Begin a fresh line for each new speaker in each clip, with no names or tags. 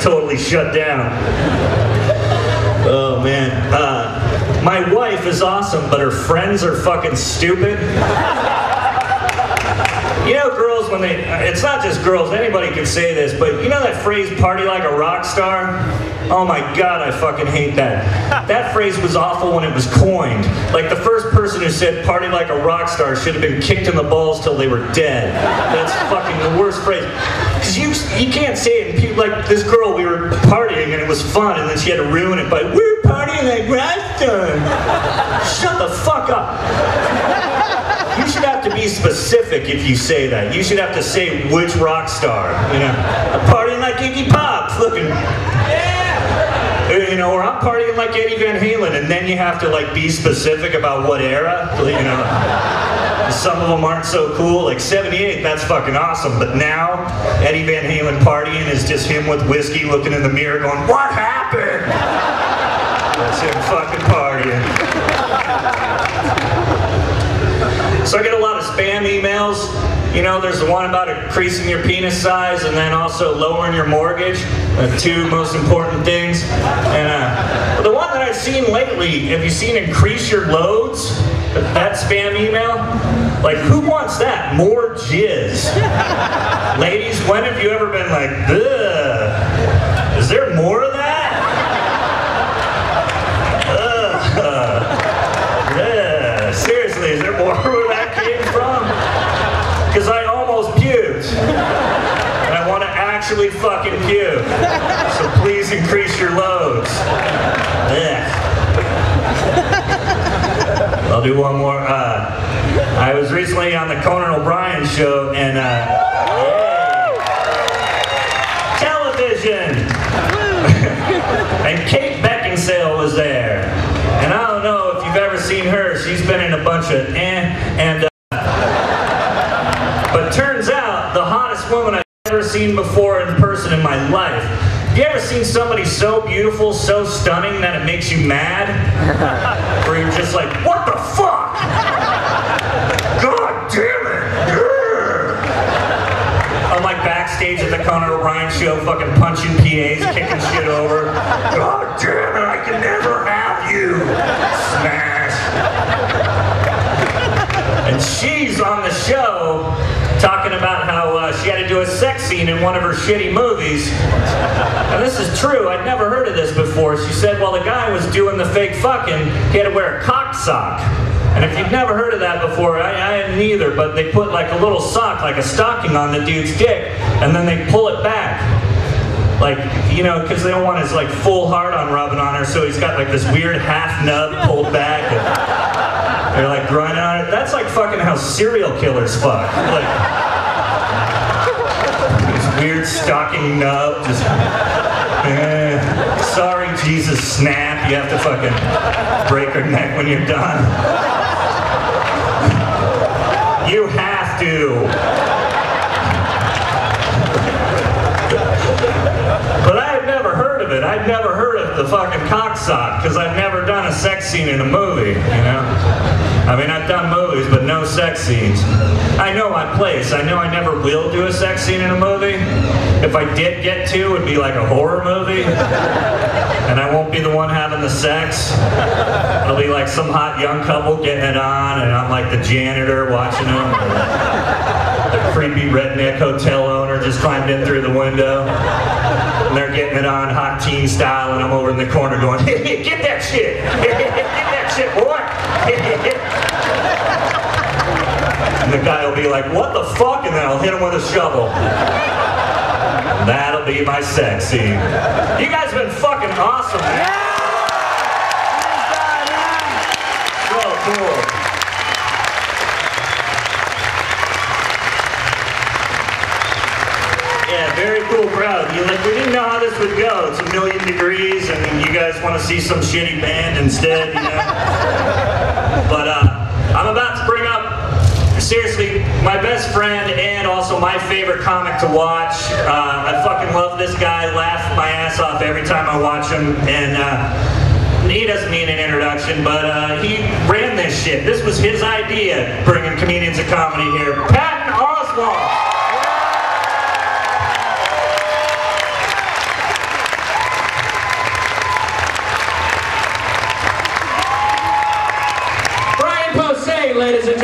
totally shut down. Oh man. My wife is awesome, but her friends are fucking stupid. You know, girls, when they, it's not just girls, anybody can say this, but you know that phrase, party like a rock star? Oh my God, I fucking hate that. That phrase was awful when it was coined. Like the first person who said party like a rock star should have been kicked in the balls till they were dead. That's fucking the worst phrase. Because you can't say it, and people, like this girl, we were partying and it was fun, and then she had to ruin it by, we're partying like rock stars. Shut the fuck up. You should have to be specific if you say that. You should have to say which rock star. You know, I'm partying like Iggy Pop, looking, you know, or I'm partying like Eddie Van Halen, and then you have to like be specific about what era. You know, some of them aren't so cool. Like '78, that's fucking awesome. But now, Eddie Van Halen partying is just him with whiskey, looking in the mirror, going, "What happened?" That's him fucking partying. So I get a lot of spam emails. You know, there's the one about increasing your penis size and then also lowering your mortgage. The two most important things. And the one that I've seen lately, have you seen increase your loads? That spam email? Like, who wants that? More jizz. Ladies, when have you ever been like, ugh, is there more of that? Seriously, is there more where that came from? Because I almost puked. And I want to actually fucking puke. So please increase your loads. Ugh. I'll do one more. I was recently on the Conan O'Brien show and television. And Kate Beckinsale was there. And I don't know if you've ever seen her. She's been in a bunch of but turns out the hottest woman I've ever seen before in person in my life. Have you ever seen somebody so beautiful, so stunning that it makes you mad? Where you're just like, what the fuck? God damn it! I'm like backstage at the Conan O'Brien show, fucking punching PAs, kicking shit over. God damn it, I can never have you! Smash! And she's on the show talking about how she had to do a sex scene in one of her shitty movies. And this is true, I'd never heard of this before. She said while the guy was doing the fake fucking, he had to wear a cock sock. And if you've never heard of that before, I hadn't either, but they put like a little sock, like a stocking on the dude's dick, and then they pull it back. Like, you know, because they don't want his like full hard-on rubbing on her, so he's got like this weird half nub pulled back. And they're like grinding on it. That's like fucking how serial killers fuck. Like, this weird stocking nub, just, sorry, Jesus, snap. You have to fucking break her neck when you're done. You have to. But I had never heard of it. I'd never heard of the fucking cock sock, because I've never done a sex scene in a movie, you know? I mean, I've done movies, but no sex scenes. I know my place. I know I never will do a sex scene in a movie. If I did get to, it would be like a horror movie. And I won't be the one having the sex. It'll be like some hot young couple getting it on, and I'm like the janitor watching them. The creepy redneck hotel owner just climbed in through the window. And they're getting it on hot teen style, and I'm over in the corner going, hey, get that shit! Get that shit, boy! And the guy will be like, what the fuck? And then I'll hit him with a shovel. And that'll be my sex scene. You guys have been fucking awesome, man. So cool. Yeah, very cool crowd. We didn't know how this would go. It's 1,000,000 degrees, and you guys want to see some shitty band instead, you know? But I'm about to bring up, seriously, my best friend and also my favorite comic to watch. I fucking love this guy. Laugh my ass off every time I watch him. And he doesn't need an introduction, but he ran this shit. This was his idea, bringing comedians of comedy here. Patton Oswalt.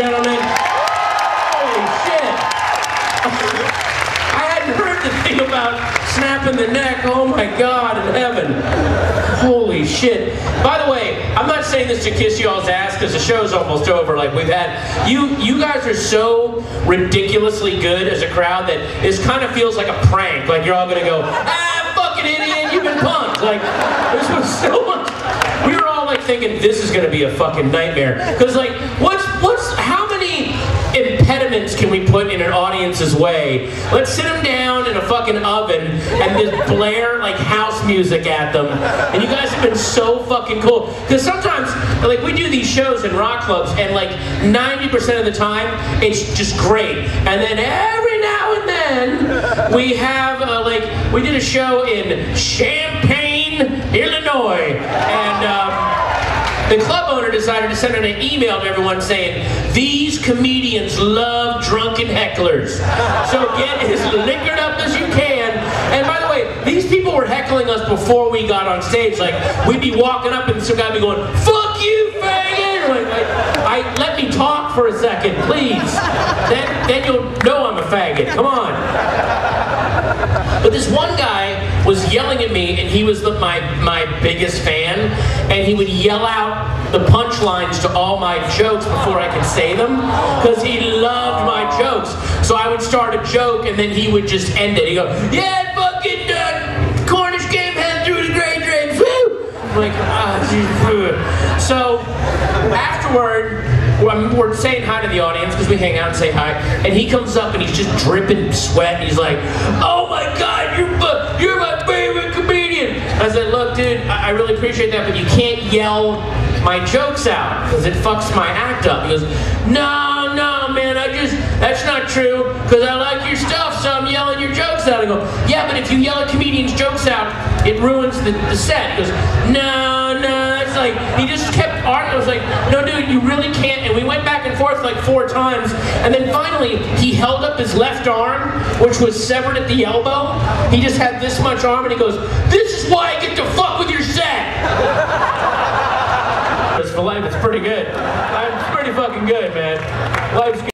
gentlemen. Holy shit. I hadn't heard the thing about snapping the neck. Oh my God in heaven. Holy shit. By the way, I'm not saying this to kiss y'all's ass because the show's almost over. Like we've had, you guys are so ridiculously good as a crowd that this kind of feels like a prank. Like you're all gonna go, ah, fucking idiot, you've been punked. Like, this was so much, we were all like thinking this is gonna be a fucking nightmare. Cause like, how many impediments can we put in an audience's way? Let's sit them down in a fucking oven and just blare like house music at them. And you guys have been so fucking cool. Because sometimes, like we do these shows in rock clubs and like 90% of the time, it's just great. And then every now and then, we have we did a show in Champaign, Illinois. And the club owner decided to send out an email to everyone saying, these comedians love drunken hecklers. So get as liquored up as you can. And by the way, these people were heckling us before we got on stage. Like, we'd be walking up and some guy would be going, fuck you, faggot! Let me talk for a second, please. Then you'll know I'm a faggot. Come on. But this one guy was yelling at me, and he was my biggest fan, and he would yell out the punchlines to all my jokes before I could say them, because he loved my jokes. So I would start a joke, and then he would just end it. He'd go, yeah, fucking Cornish game head through the Great Drains, woo! I'm like, so afterward, we're saying hi to the audience because we hang out and say hi, and he comes up and he's just dripping sweat, and he's like, oh my God, you're my favorite comedian. I said, look, dude, I really appreciate that, but you can't yell my jokes out because it fucks my act up. He goes, no, man, that's not true, because I like your stuff, so I'm yelling your jokes out. I go, yeah, but if you yell a comedian's jokes out, it ruins the set. He goes, no, it's like, he just kept arguing. I was like, no, dude, you really can't. And we went back and forth like 4 times, and then finally, he held up his left arm, which was severed at the elbow. He just had this much arm, and he goes, this is why I get to fuck with your set. For life, it's pretty good. It's pretty fucking good, man. Life's good.